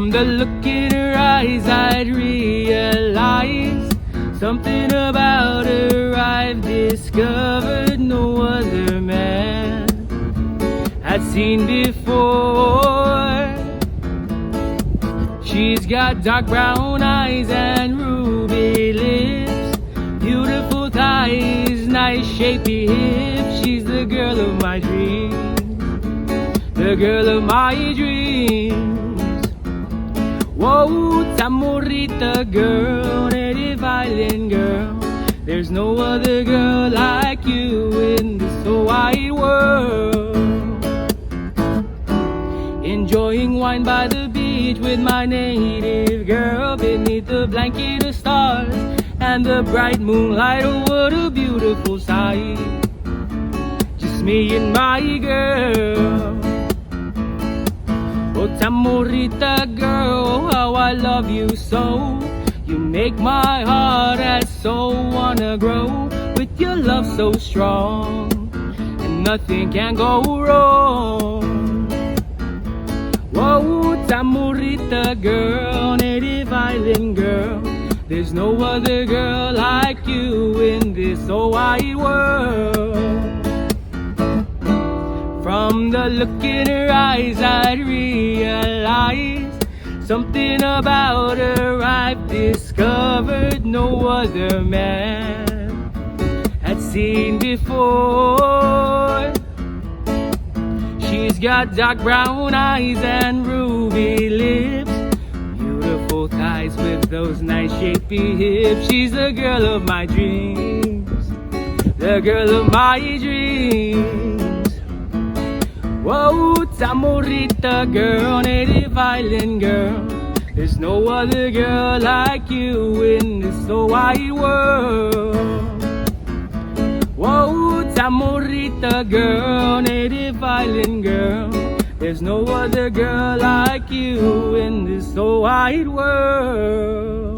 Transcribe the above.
From the look in her eyes, I'd realize something about her I've discovered no other man had seen before. She's got dark brown eyes and ruby lips, beautiful thighs, nice shapy hips. She's the girl of my dreams, the girl of my dreams. Whoa, CHamorita girl, native island girl. There's no other girl like you in this whole wide world. Enjoying wine by the beach with my native girl, beneath the blanket of stars and the bright moonlight. Oh, what a beautiful sight, just me and my girl. Oh, CHamorita girl, how I love you so. You make my heart and soul wanna grow. With your love so strong, and nothing can go wrong. Whoa, CHamorita girl, native island girl. There's no other girl like you in this whole wide world. From the look in her eyes, I'd realize something about her I've discovered no other man had seen before. She's got dark brown eyes and ruby lips, beautiful thighs with those nice shapy hips. She's the girl of my dreams, the girl of my dreams. Whoa, CHamorita girl, native island girl. There's no other girl like you in this whole wide world. Whoa, CHamorita girl, native island girl. There's no other girl like you in this whole wide world.